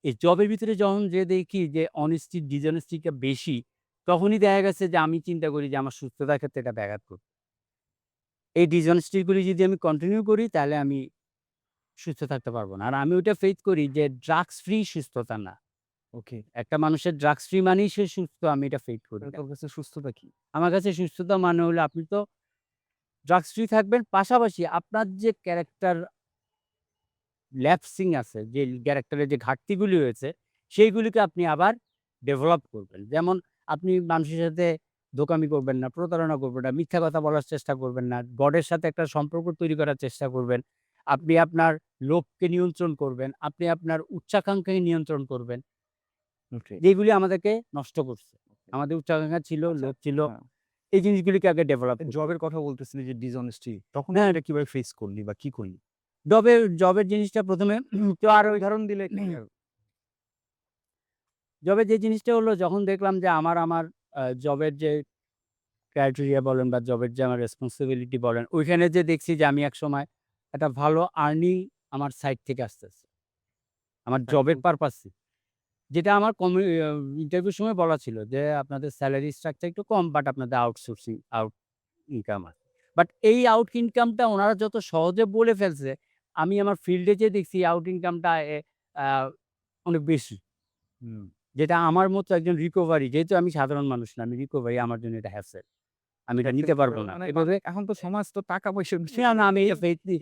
এই জবের ভিতরে যখন যেয়ে দেখি যে অনেস্টি, ডিসঅনেস্টি টা বেশি, তখনই দেখা গেছে যে আমি চিন্তা করি যে আমার সুস্থতার ক্ষেত্রে এটা ব্যাঘাত করবে। এই ডিসঅনেস্টি গুলি যদি আমি কন্টিনিউ করি তাহলে আমি সুস্থ থাকতে পারবো না। আর আমি ওইটা ফেইথ করি যে ড্রাগস ফ্রি সুস্থতা না। ওকে। একটা মানুষের ড্রাগস ফ্রি মানেই সে সুস্থ, আমি এটা ফেইথ করি তাহলে না। তোর কাছে সুস্থতা কি? আমার কাছে সুস্থতা মানে হলো আপনি তো ড্রাগস ফ্রি থাকবেন, পাশাপাশি আপনার যে ক্যারেক্টার ল্যাপসিং আছে, যে ক্যারেক্টারের যে ঘাটতিগুলি হয়েছে, সেইগুলিকে আপনি আবার ডেভেলপ করবেন। যেমন আপনি মানুষের সাথে দোকামি করবেন না, প্রতারণা করবেন না, মিথ্যা কথা বলার চেষ্টা করবেন না, গডের সাথে একটা সম্পর্ক তৈরি করার চেষ্টা করবেন। আপনি আপনার লোভকে নিয়ন্ত্রণ করবেন, আপনি আপনার উচ্চাকাঙ্ক্ষাকে নিয়ন্ত্রণ করবেন। ওকে। যেগুলি আমাদেরকে নষ্ট করছে। আমাদের উচ্চাকাঙ্ক্ষা ছিল, আচ্ছা, লোভ ছিল। হ্যাঁ। এই জিনিসগুলিকে আগে ডেভেলপ করতে হবে। জবের কথা বলতেছিলি যে ডিসঅনেস্টি তখন হ্যাঁ, এটা কিভাবে ফেস করলি বা কি করলি? জবের জিনিসটা ১ম এ তো আর ওই উদাহরণ দিলে clear। জবের যে জিনিসটা হলো, যখন দেখলাম যে আমার জবের যে ক্রাইটেরিয়া বলেন বা জবের যে আমার রেসপন্সিবিলিটি বলেন, ওইখানে যে দেখছি যে আমি একসময় একটা ভালো আর্নিং আমার সাইড থেকে আসতেছে। আমার তাই জবের বলতে পারপাসে। যেটা আমার ইন্টারভিউর সময় বলা ছিল যে, "আপনাদের সেলারি স্ট্রাকচার একটু কম, বাট আপনাদের আউট ইনকাম আছে।" বাট এই আউট ইনকামটা উনারা যত সহজে বলে ফেলছে, আমি আমার ফিল্ডে যেয়ে দেখছি আউট ইনকামটা আ অনেক বেশি। হুম। যেটা আমার মতো একজন রিকভারি, যেহেতু আমি সাধারণ মানুষ না, আমি রিকভারি, আমার জন্য এটা হ্যাসেল। আমি এটা নিতে পারব না। মানে এভাবে এখন তো সমাজ তো টাকা-পয়সার না, না, আমি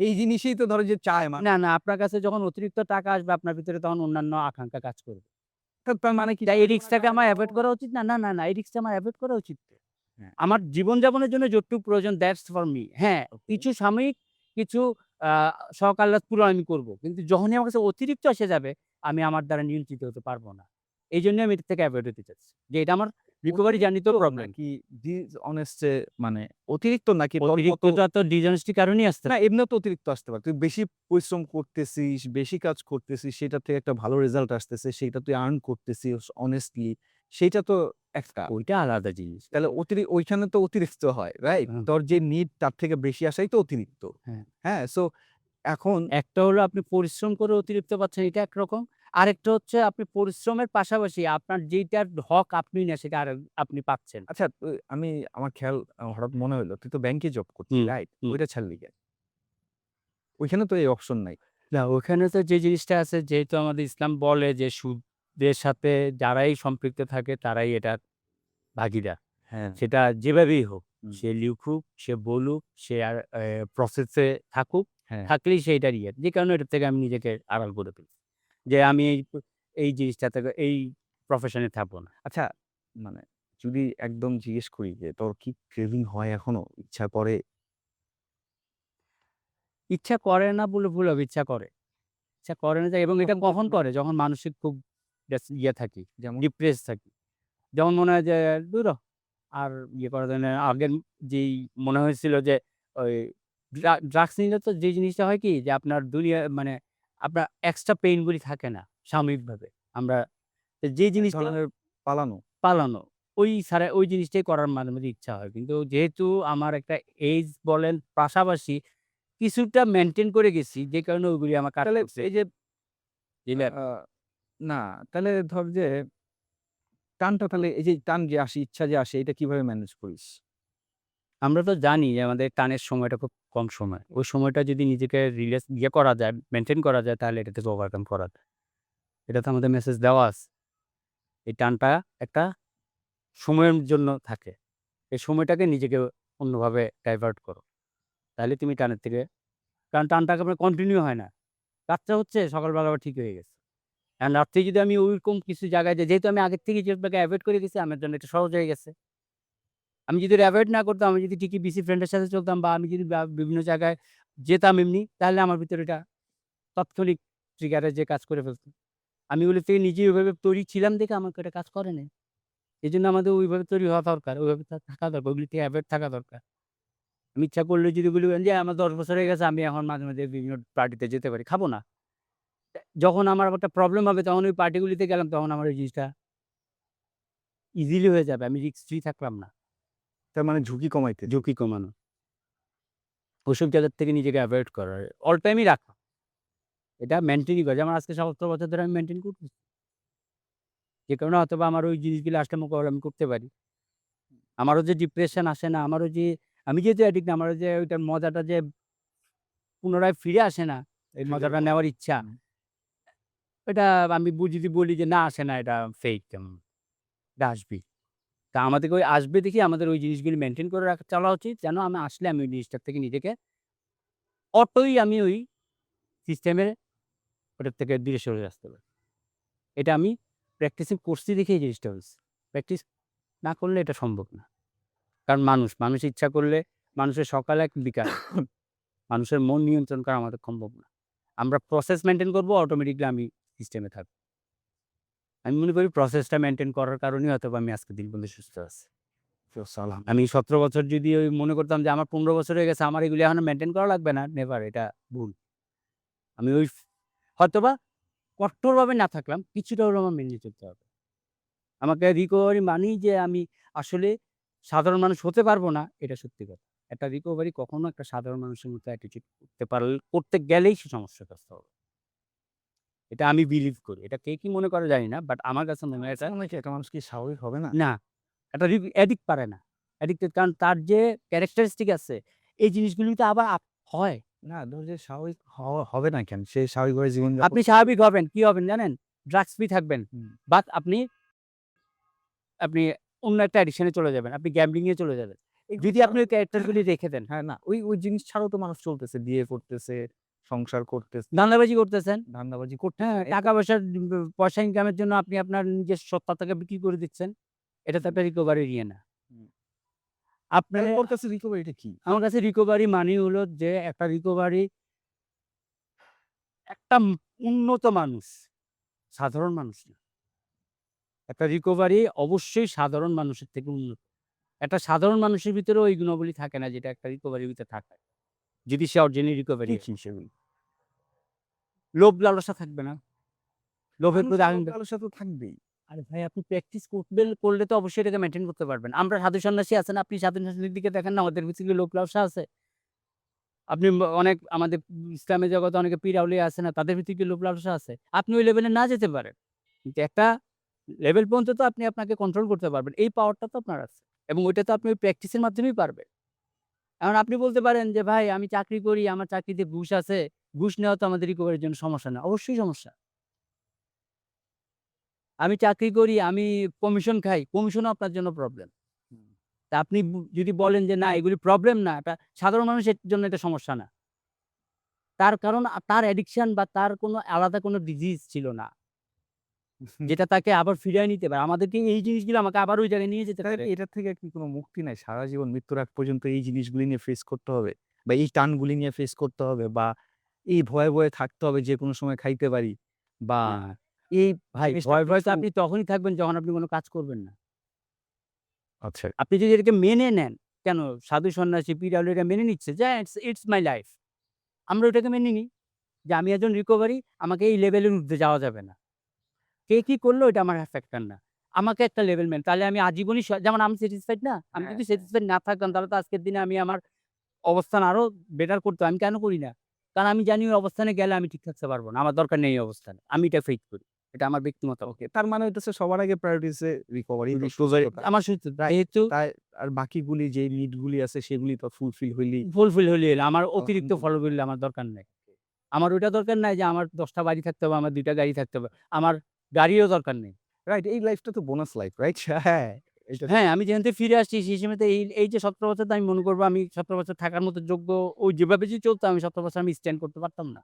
এই জিনিসই তো ধরো যে চায় না, না, আপনার কাছে যখন অতিরিক্ত টাকা আসবে, আপনার ভিতরে তখন অন্যান্য আকাঙ্ক্ষা কাজ করবে। তার মানে কি তাই এই তাহলে মনে রিস্কটাকে করেন আমার এভয়েড করা উচিত না? না, না, না, এই রিস্কটা আমার এভয়েড করা উচিত। হ্যাঁ, আমার জীবনযাপনের জন্য যতটুকু প্রয়োজন, দ্যাটস ফর মি। হ্যাঁ, ওকে। কিছু সাময়িক, কিছু আ শখ আহ্লাদ পূরণ আমি করব। কিন্তু যখনই আমার কাছে অতিরিক্ত এসে যাবে, আমি আমার দ্বারা নিয়ন্ত্রিত হতে পারব না। এইজন্যই আমি এটা থেকে এভয়েড হতে চাচ্ছি। যে এটা আমার রিকভারি অতিরিক্ত জার্নিতেও প্রবলেম। নাকি ডিসঅনেস্ট এ মানে অতিরিক্ত নাকি তোর মতো অতিরিক্তটা তো ডিসঅনেস্টি কারণেই আসতে না পারে। এমনিও তো অতিরিক্ত আসতে পারে। তুই বেশি পরিশ্রম করতেছিস, বেশি কাজ করতেছিস, সেটা থেকে একটা ভালো রেজাল্ট আসতেছে, সেইটা তুই আর্ন করতেছিস honestly সেইটা তো একটা। ওইটা আলাদা জিনিস। তাহলে ওইখানে তো অতিরিক্ত হয়, রাইট? হুম, তোর যে নিড তার থেকে বেশি আসাই তো অতিরিক্ত। হ্যাঁ। হ্যাঁ? সো এখন একটা হলো আপনি পরিশ্রম করে অতিরিক্ত পাচ্ছেন, এটা একরকম। আরেকটা হচ্ছে আপনি পরিশ্রমের পাশাপাশি আপনার যেইটার হক আপনি না, সেটা আপনি পাচ্ছেন। আচ্ছা আমি আমার খেয়াল হঠাৎ মনে হইলো তুই তো ব্যাংকে জব করতি, হুম, রাইট? হুম। ওইটা ছাড়লি কেন? ওইখানে তো এই অপশন নাই। না, ওখানে তো যে জিনিসটা আছে, যেহেতু আমাদের ইসলাম বলে যে সুদের সাথে যারাই সম্পৃক্ত থাকে তারাই এটার ভাগীদার। হ্যাঁ। সেটা যেভাবেই হোক। হুম। সে লিখুক, সে বলুক, সে আর প্রসেস এ থাকুক, হ্যাঁ। থাকলেই সে এটার ইয়ে। যে কারণে এটার থেকে আমি নিজেকে আড়াল করে ফেলছি। যে আমি এই জিনিসটা থেকে, এই প্রফেশন এ থাকবো না। আচ্ছা মানে যদি একদম জিজ্ঞেস করি যে তোর কি ক্রেভিং হয় এখনো? ইচ্ছা করে? ইচ্ছা করে না বলে ভুল হবে, ইচ্ছা করে। ইচ্ছা করে না যে, এবং এটা তখন কখন কখন করে? যখন মানসিক খুব ইয়ে থাকি, যেমন? ডিপ্রেস থাকি। যেমন মনে হয় যে, "ধুরো, আর ইয়ে করা যায় না।" আগের যেই মনে হয়েছিল যে ওই ড্রাগস নিলে তো যে জিনিসটা হয় কি? যে আপনার মানে আপনার এক্সট্রা পেইন গুলি থাকে না সাময়িকভাবে। আমরা যে এক জিনিসটা ধরনের পালানো? পালানো, ওই জিনিসটাই করার মাঝে, মাঝে ইচ্ছা হয়। কিন্তু যেহেতু আমার একটা এইজ বলেন, পাশাপাশি কিছুটা মেইনটেইন করে গেছি, যে কারণে ওইগুলি আমার কাজ তাহলে করছে। এই যে বুঝলেন? আ না তাহলে ধর যে টানটা তাহলে এই যে টান যে আসে, ইচ্ছা যে আসে এটা কিভাবে ম্যানেজ করিস? আমরা তো জানি যে আমাদের টানের সময়টা খুব কম সময়। ওই সময়টা যদি নিজেকে করা যায়, মেইনটেইন করা যায়, তাহলে এটা থেকে ওভারকাম করা যায়। এটা তো আমাদের মেসেজ দেওয়া আছে। এই টানটা একটা সময়ের জন্য থাকে। এই সময়টাকে নিজেকে অন্যভাবে ডাইভার্ট করো। তাহলে তুমি টানের থেকে, কারণ টানটা একেবারে কন্টিনিউ হয় না। রাতটা হচ্ছে, সকালবেলা আবার ঠিক হয়ে গেছে। এখন রাত্রে যদি আমি ওইরকম কিছু জায়গায় যাই, যেহেতু আমি আগের থেকেই যেটাকে এভয়েড করে গেছি, আমার জন্য এটা সহজ হয়ে গেছে। আমি যদি এটা এভয়েড না করতাম, আমি যদি ঠিকই বিসি ফ্রেন্ডের সাথে চলতাম, বা আমি যদি বিভিন্ন জায়গায় যেতাম এমনি, তাহলে আমার ভিতরে এটা তাৎক্ষণিক ট্রিগারে যে কাজ করে ফেলত। আমি ওগুলো থেকে নিজেই ওইভাবে তৈরি ছিলাম দেখে আমাকে এটা কাজ করে নাই। এজন্য আমাদের ওইভাবে তৈরি হওয়া দরকার, ওইভাবে থাকা দরকার, ওগুলি থেকে এভয়েড থাকা দরকার। আমি ইচ্ছা করলে যদি বলি যে আমার ১০ বছর হয়ে গেছে, আমি এখন মাঝে, মাঝে বিভিন্ন পার্টিতে যেতে পারি। খাবো না। যখন আমার আবার একটা প্রবলেম হবে, তখন ওই পার্টিগুলিতে গেলাম, তখন আমার ওই জিনিসটা ইজিলি হয়ে যাবে। আমি রিস্ক ফ্রি থাকলাম না। তার মানে ঝুঁকি কমাইতে। ঝুঁকি কমানো। ওইসব জায়গার থেকে নিজেকে এভয়েড করা। অল টাইমই রাখা। এটা মেইনটেইনই করা। যেমন আজকে ৭৭ বছর ধরে আমি মেইনটেইন করতেছি। যে কারণে হয়তোবা আমার ওই জিনিসগুলো আসলে মোকাবেলা আমি করতে পারি। আমারও যে ডিপ্রেশন আসে না, আমারও যে, আমি যেহেতু অ্যাডিক্ট না, আমারও যে ওইটার মজাটা যে পুনরায় ফিরে আসে না, এই মজাটা নেওয়ার ইচ্ছা, হুম। এটা আমি যদি বলি যে না আসে না, এটা ফেক, এটা আসবেই। তা আমাদেরকে ওই আসবে দেখি আমাদের ওই জিনিসগুলি মেইনটেইন করে চলা উচিত। যেন আমি আসলে আমি ওই জিনিসটার থেকে নিজেকে অটোই আমি ওই সিস্টেমের ওটার থেকে দূরে সরে আসতে পারি। এটা আমি প্র্যাকটিসিং করছি দেখেই এই জিনিসটা হইছে। প্র্যাকটিস না করলে এটা সম্ভব না। কারণ মানুষ ইচ্ছা করলে মানুষের সকালে এক বিকাল মানুষের মন নিয়ন্ত্রণ করা আমাদের সম্ভব না। আমরা প্রসেস মেইনটেইন করব, অটোমেটিক্যালি আমি সিস্টেমে থাকব। আমি মনে করি প্রসেসটা মেইনটেইন করার কারণেই হয়তোবা আমি আজকে দিন পর্যন্ত সুস্থ আছি। আমি ১৭ বছর যদি ওই মনে করতাম যে আমার ১৫ বছর হয়ে গেছে, আমার এগুলি এখন মেইনটেইন করা লাগবে না, নেভার, এটা ভুল। আমি ওই হয়তোবা কঠোরভাবে না থাকলাম, কিছুটা হলেও আমার মেনে চলতে হবে। আমাকে রিকভারি মানেই যে আমি আসলে সাধারণ মানুষ হতে পারবো না, এটা সত্যি কথা। একটা রিকভারি কখনো একটা সাধারণ মানুষের মতো অ্যাটিটিউড করতে গেলেই সে সমস্যাগ্রস্ত হবে। এটা আমি বিলিভ করি। এটা কে কি মনে করে জানি না। বাট আমার কাছে মনে হয় এটা মনে হয় কি একটা মানুষ কি স্বাভাবিক হবে না? না, একটা অ্যাডিক্ট পারে না। অ্যাডিক্টেড কারণ তার যে ক্যারেক্টারিস্টিক আছে, এই জিনিসগুলি তো আবার হয়। না, ধরুন যে স্বাভাবিক হবে না কেন? সে স্বাভাবিকভাবে জীবনযাপন আপনি স্বাভাবিক হবেন, কি হবেন জানেন? ড্রাগস ফ্রি থাকবেন। হুম। বাট আপনি আপনি অন্য একটা অ্যাডিকশন এ চলে যাবেন। আপনি গ্যাম্বলিং এ চলে যাবেন। এগুলো যদি আপনি ছাড়াও ওই ক্যারেক্টার গুলি রেখে দেন। হ্যাঁ, না ওই জিনিস ছাড়াও তো মানুষ চলতেছে। বিয়ে করতেছে, সংসার করতেছে, ধান্দাবাজি করতেছেন। ধান্দাবাজি করতেছে। হ্যাঁ, এ তো টাকা-পয়সার পয়সা ইনকামের জন্য আপনি আপনার নিজের সত্তাটাকে বিক্রি করে দিচ্ছেন। এটা তো একটা রিকভারির ইয়ে না। হুম। আপনার তাহলে তোর কাছে রিকভারিটা কি? আমার কাছে রিকভারি মানেই হলো যে একটা রিকভারি একটা উন্নত মানুষ, সাধারণ মানুষ না। একটা রিকভারি অবশ্যই সাধারণ মানুষের থেকে উন্নত। একটা সাধারণ মানুষের ভিতরেও ওই গুণাবলী থাকে না যেটা একটা রিকভারির ভিতরে থাকে। যদি সে অরিজিনাল রিকভারি হয়। কি সেগুলো? লোভ লালসা থাকবে না। লোভের প্রতি মানুষের লোভ আহ্বান। লালসা তো থাকবেই। আরে ভাই, আপনি প্র্যাকটিস করলে তো অবশ্যই এটাকে মেইনটেইন করতে পারবেন। আমরা সাধু সন্ন্যাসী আছেন, আপনি সাধু সন্ন্যাসীর দিকে দেখেন না, ওদের ভিতরে কি লোভ লালসা আছে? আপনি অনেক আমাদের ইসলামের জগতে অনেকে পীর আউলিয়া আছে না, তাদের ভিতরে কি লোভ লালসা আছে? আপনি ওই লেভেলে না যেতে পারেন। কিন্তু একটা লেভেল পর্যন্ত তো আপনি আপনাকে কন্ট্রোল করতে পারবেন। এই পাওয়ারটা তো আপনার আছে। এবং ওইটা তো আপনি ওই প্র্যাকটিসের মাধ্যমেই পারবেন। এখন আপনি বলতে পারেন যে, "ভাই আমি চাকরি করি, আমার চাকরিতে ঘুষ আছে। ঘুষ নেওয়া তো আমাদের রিকভারির জন্য সমস্যা না।" অবশ্যই সমস্যা। আমি চাকরি করি, আমি কমিশন খাই, কমিশনও আপনার জন্য প্রবলেম। হুম। তা আপনি যদি বলেন যে, "না এগুলি প্রবলেম না, এটা সাধারণ মানুষের জন্য এটা সমস্যা না।" তার কারণ তার অ্যাডিকশন বা তার কোনো আলাদা কোনো ডিজিজ ছিল না। যেটা তাকে আবার ফিরায় নিতে পারে। আমাদেরকে এই জিনিসগুলো আমাকে আবার ওই জায়গায় নিয়ে যেতে তাহলে পারে। এটার থেকে কি কোনো মুক্তি নাই? সারা জীবন মৃত্যুর আগ পর্যন্ত এই জিনিসগুলি নিয়ে ফেস করতে হবে? বা এই টানগুলি নিয়ে ফেস করতে হবে? বা এই ভয়ে থাকতে হবে যেকোনো সময় খাইতে পারি? বা না, এই ভাই জিনিসটা ভয় তো কিছু আপনি তখনই থাকবেন যখন আপনি কোনো কাজ করবেন না। আচ্ছা। আপনি যদি এটাকে মেনে নেন, কেন সাধু সন্ন্যাসী, পীর আউলিয়া এটা মেনে নিচ্ছে যে ইটস ইটস মাই লাইফ। আমরা ওটাকে মেনে নিই যে আমি একজন রিকভারি, আমাকে এই লেভেলের ঊর্ধ্বে যাওয়া যাবে না। কে কি করলো এটা আমার ফ্যাক্টর না। আমাকে একটা লেভেল তাহলে আমি আজীবনই যেমন আমি স্যাটিসফাইড না? আমি হ্যাঁ, যদি হ্যাঁ। স্যাটিসফাইড না থাকতাম তাহলে তো আজকের দিনে আমি আমার অবস্থান আরো বেটার করতাম। আমি কেন করি না? কারণ আমি জানি ওই অবস্থানে গেলে আমি ঠিক থাকতে পারব না। আমার দরকার নেই এই অবস্থানে। আমি এটা ফেইথ করি। এটা আমার ব্যক্তিগত ওকে। তার মানে হইতেছে সবার আগে প্রায়োরিটি হচ্ছে রিকভারি বা রিকভারি সুস্থতা। আমার সুস্থ তাই যেহেতু তাই আর বাকিগুলি যে নিড গুলি আছে সেগুলি তো ফুলফিল হইলেই ফুলফিল হইলে হলো। আমার অতিরিক্ত আলহামদুলিল্লাহ। ফলবিল আমার দরকার নাই। আমার ওইটা দরকার নাই যে আমার ১০ টা বাড়ি থাকতে হবে, আমার ২ টা গাড়ি থাকতে হবে। আমার গাড়িও দরকার নেই। রাইট, এই লাইফটা তো বোনাস লাইফ, রাইট? হ্যাঁ, এটা হ্যাঁ, আমি যেখান থেকে ফিরে আসছি সেই সময়তে এই যে ১৭ বছর তো আমি মনে করব আমি ১৭ বছর থাকার মতো যোগ্য, ওই যেভাবে যদি চলতাম আমি ১৭ বছর আমি স্ট্যান্ড করতে পারতাম না।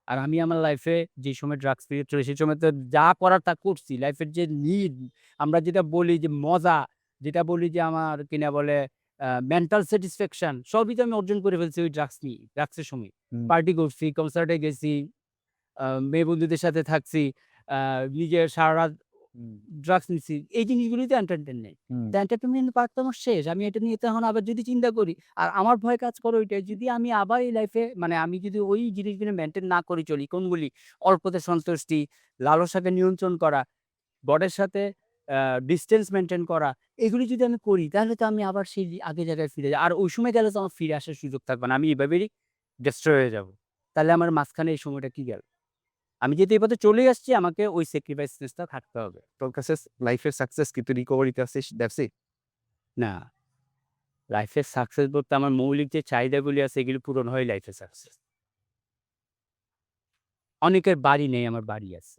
আর আমি আমার লাইফে যে সময় ড্রাগস পিরিয়ড ছিল সেই সময় তো যা করার তা করছি। লাইফের যে নিড, আমরা যেটা বলি যে মজা, যেটা বলি যে আমার কিনা বলে মেন্টাল স্যাটিসফ্যাকশন, সবই তো আমি অর্জন করে ফেলছি ওই ড্রাগসের সময়। হুম, পার্টি করছি, কনসার্টে গেছি, মেয়ে বন্ধুদের সাথে থাকছি, আ নিজের সারারাত হুম, ড্রাগস নিছি। এই জিনিসগুলোই তো এন্টারটেইনমেন্ট। হুম। তো এন্টারটেইনমেন্ট পার্ট তো আমার শেষ। আমি এটা নিয়ে তো এখন আবার যদি চিন্তা করি, আর আমার ভয় কাজ করে ওইটাই, যদি আমি আবার এই লাইফে মানে আমি যদি ওই জিনিসগুলো মেইনটেইন না করে চলি, কোনগুলি? অল্পতে সন্তুষ্টি, লালসাকে নিয়ন্ত্রণ করা, বডির সাথে আ ডিসট্যান্স মেইনটেইন করা, এগুলি যদি আমি করি তাহলে তো আমি আবার সেই আগের জায়গায় ফিরে যাই। আর ওই সময় গেলে তো আমার ফিরে আসার সুযোগ থাকবে না। আমি এভাবেই ডেস্ট্রয় হয়ে যাব। তাহলে আমার মাঝখানে এই সময়টা কি গেল? আমি যেহেতু এই পথে চলেই আসছি, আমাকে ওই স্যাক্রিফাইসনেস টা থাকতে হবে। তোর কাছে লাইফের সাকসেস কি তুই রিকভারিতে আছিস? That's it? না, লাইফের সাকসেস বলতে আমার মৌলিক যে চাহিদাগুলি আছে এগুলি পূরণ হয় লাইফের সাকসেস। অনেকের বাড়ি নেই, আমার বাড়ি আছে।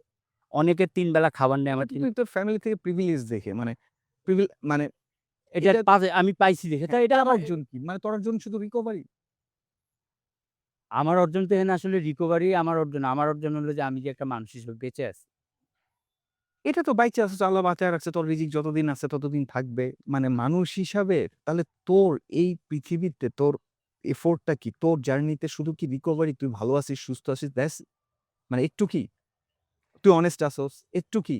অনেকের ৩ বেলা খাবার নেই, আমার ৩ কিন্তু তোর ফ্যামিলি থেকে প্রিভিলেজ দেখে মানে মানে এটা এটা আমি পাইছি দেখে। তো এটা তোর আমার অর্জন কি? মানে তোর অর্জন শুধু রিকভারি? আমার অর্জন তো এখানে আসলে রিকভারি আমার অর্জন। আমার অর্জন হলো যে আমি যে একটা মানুষ হিসেবে বেঁচে আছি। এটা তো বাই চান্স আল্লাহ বাঁচায় রাখছে। তোর রিজিক যতদিন আছে ততদিন থাকবে। মানে মানুষ হিসাবে তাহলে তোর এই পৃথিবীতে তোর এফোর্ট টা কি? তোর জার্নিতে শুধু কি রিকভারি? তুই ভালো আছিস, সুস্থ আছিস, দ্যাটস মানে একটু কি? তুই অনেস্ট আছোস, একটু কি?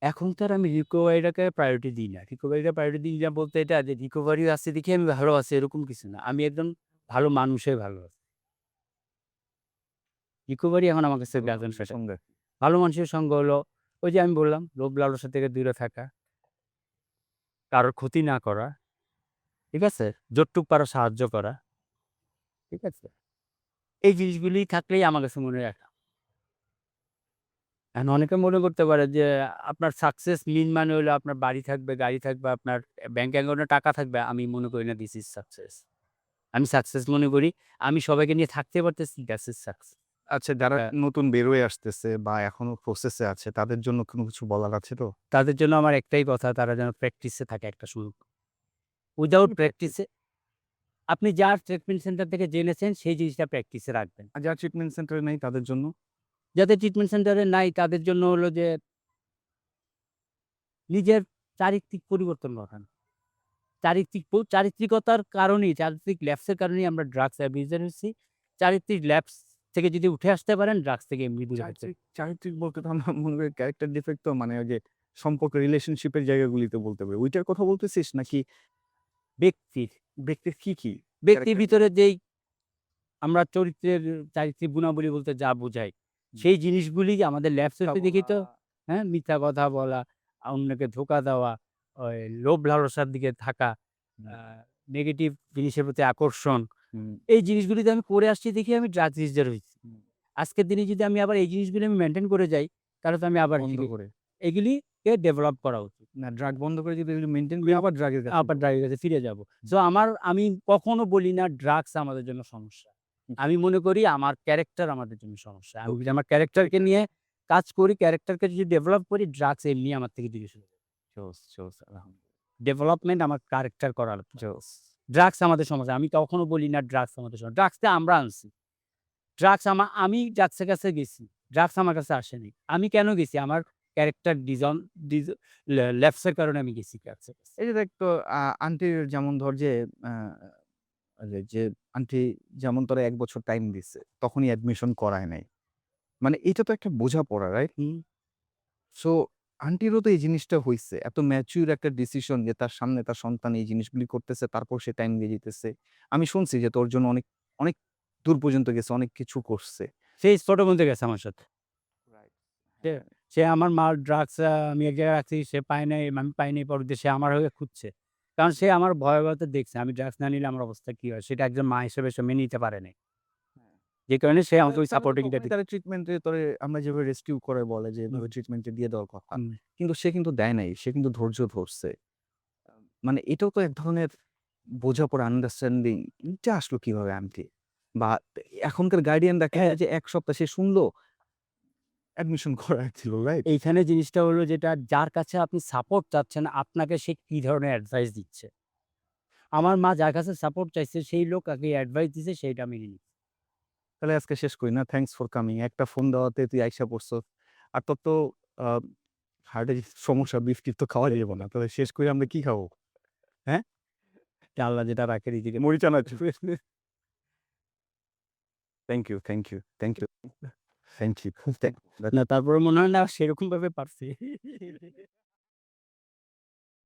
এখন তো আর আমি রিকভারিটাকে প্রায়োরিটি দিই না। রিকভারিটা প্রায়োরিটি দিই না বলতে এটা যে রিকভারি আছে দেখে আমি ভালো আছি এরকম কিছু না। আমি একজন ভালো মানুষ হয়ে ভালো আছি। রিকভারি এখন আমার কাছে ডাজন্ট ম্যাটার। সঙ্গে ভালো মানুষের সঙ্গ হলো ওই যে আমি বললাম লোভ লালসা থেকে দূরে থাকা, কারোর ক্ষতি না করা, ঠিক আছে? যতটুক পারো সাহায্য করা, ঠিক আছে? এই জিনিসগুলি থাকলেই আমার কাছে মনে রাখা। এখন অনেকে মনে করতে পারে যে আপনার সাকসেস মিন মানে হলো আপনার বাড়ি থাকবে, গাড়ি থাকবে, আপনার ব্যাংক অ্যাকাউন্টে টাকা থাকবে। আমি মনে করি না দিস ইজ সাকসেস। আমি সাকসেস মনে করি আমি সবাইকে নিয়ে থাকতে পারতেছি দ্যাটস ইজ সাকসেস। আচ্ছা যারা হ্যাঁ। নতুন বের হয়ে আসতেছে বা এখনো প্রসেস এ আছে তাদের জন্য কোনো কিছু বলার আছে তো? তাদের জন্য আমার একটাই কথা তারা যেন প্র্যাকটিসে থাকে একটা সুযোগ। উইথআউট প্র্যাকটিসে আপনি যার ট্রিটমেন্ট সেন্টার থেকে জেনেছেন সেই জিনিসটা প্র্যাকটিসে রাখবেন। আর যারা ট্রিটমেন্ট সেন্টারে নেই তাদের জন্য? যাদের ট্রিটমেন্ট সেন্টারে নাই তাদের জন্য হলো যে নিজের চারিত্রিক পরিবর্তন ঘটানো। চারিত্রিকতার কারণেই চারিত্রিক ল্যাপসের কারণেই আমরা ড্রাগস অ্যাবিউজার হচ্ছি। চারিত্রিক ল্যাপস থেকে যদি উঠে আসতে পারেন ড্রাগস থেকে এমনি দূরে থাকতে চারিত্রিক বলতে তো আমরা মনে করি ক্যারেক্টার ডিফেক্ট তো মানে ওই যে সম্পর্ক রিলেশনশিপ এর জায়গাগুলিতে বলতে পারি। ওইটার কথা বলতেছিস নাকি ব্যক্তির ব্যক্তির কি? ব্যক্তির ক্যারেক্টার ভিতরে যেই আমরা চরিত্রের চারিত্রিক গুণাবলী বলতে যা বোঝাই, সেই জিনিসগুলি আমাদের ল্যাপস হতে দেখি তো হ্যাঁ? মিথ্যা কথা বলা, অন্যকে ধোঁকা দেওয়া, ওই লোভ লালসার দিকে থাকা, আ নেগেটিভ জিনিসের প্রতি আকর্ষণ। হুম, এই জিনিসগুলিতে আমি করে আসছি দেখি আমি ড্রাগস ইউজার হইছি। হুম। আজকের দিনে যদি আমি আবার এই জিনিসগুলি আমি মেইনটেইন করে যাই, তাহলে তো আমি আবার বন্ধ করে। এগুলিকে ডেভেলপ করা উচিত। না ড্রাগ বন্ধ করে যদি এগুলো মেইনটেইন করি আবার ড্রাগের কাছে আবার যাবো। ড্রাগের কাছে ফিরে যাব। হুম। সো আমি কখনো বলি না ড্রাগস আমাদের জন্য সমস্যা। হুম। আমি মনে করি আমার ক্যারেক্টার আমাদের জন্য সমস্যা। আমি যদি আমার ক্যারেক্টারকে নিয়ে কাজ করি, ক্যারেক্টারকে যদি ডেভেলপ করি, ড্রাগস এমনি আমার থেকে দূরে সরে যাবে। জোস আলহামদুলিল্লাহ। ডেভেলপমেন্ট আমার ক্যারেক্টার করার উপর। জোস। ড্রাগস আমাদের সমস্যা। আমি কখনো বলি না ড্রাগস আমাদের সমস্যা। ড্রাগসটা আমরা আনছি। ড্রাগস আমি ড্রাগসের কাছে গেছি। ড্রাগস আমার কাছে আসেনি। আমি কেন গেছি? আমার ক্যারেক্টার ডিজ ল্যাপস এর কারণে আমি গেছি ড্রাগসের কাছে। এই যে দেখ তো আন্টির যেমন ধর যে আ যে আন্টি যেমন তোরে ১ বছর টাইম দিছে। তখনই অ্যাডমিশন করায় নাই। মানে এটা তো একটা বোঝাপড়া, রাইট? হুম। সো আন্টিরও তো এই জিনিসটা হইছে। এত ম্যাচিউর একটা ডিসিশন যে তার সামনে তার সন্তান এই জিনিসগুলি করতেছে, তারপর সে টাইম দিয়ে দিতেছে। আমি শুনছি যে তোর জন্য অনেক দূর পর্যন্ত গেছে, অনেক কিছু করছে। সেই ছোট বোন থেকে গেছে আমার সাথে। রাইট। সে হ্যাঁ। সে আমার মার ড্রাগস আমি এক জায়গায় রাখছি, সে পায় নাই, আমি পাই নাই পরবর্তীতে সে আমার হয়ে খুঁজছে। কারণ সে আমার ভয়াবহতা দেখছে। আমি ড্রাগস না নিলে আমার অবস্থা কি হয়? সেটা একজন মা হিসেবে সে মেনে নিতে পারে নাই। হ্যাঁ। যে কারণে সে তাহলে আমাকে ওই তাহলে তো সাপোর্টিংটা তখনই দিচ্ছে। তারা ট্রিটমেন্টে তোরে আমরা যেভাবে রেস্কিউ করে বলে যে হুম, এভাবে ট্রিটমেন্টে দিয়ে দেওয়ার কথা। হুম। কিন্তু সে কিন্তু দেয় নাই। সে কিন্তু ধৈর্য ধরছে। মানে এটাও তো এক ধরনের বোঝাপড়া আন্ডারস্ট্যান্ডিং এটা আসলো কিভাবে আন্টি? বা এখনকার গার্ডিয়ান দেখা হ্যাঁ, যায় যে ১ সপ্তাহ সে শুনলো, অ্যাডমিশন করায় দিল, রাইট? এইখানে জিনিসটা হলো যেটা যার কাছে আপনি সাপোর্ট চাচ্ছেন, আপনাকে সে কি ধরনের অ্যাডভাইস দিচ্ছে। আমার মা যার কাছে সাপোর্ট চাইছে সেই লোক আগে অ্যাডভাইস দিছে সেইটা মেনে নিচ্ছি। তাহলে আজকে শেষ করি না? Thanks for coming. একটা ফোন দেওয়াতে তুই আইসা পড়ছস। আর তোর তো আ হার্টের সমস্যা, বিফ-টিফ তো খাওয়া যাইব না। তাহলে শেষ করে আমরা কি খাবো? হ্যাঁ? আল্লাহ যেটা রাখে রিজিকে মুড়ি চানাচুর। Thank you, thank you, thank you, thank you. না তারপরে মনে হয় না সেরকম ভাবে পারছি।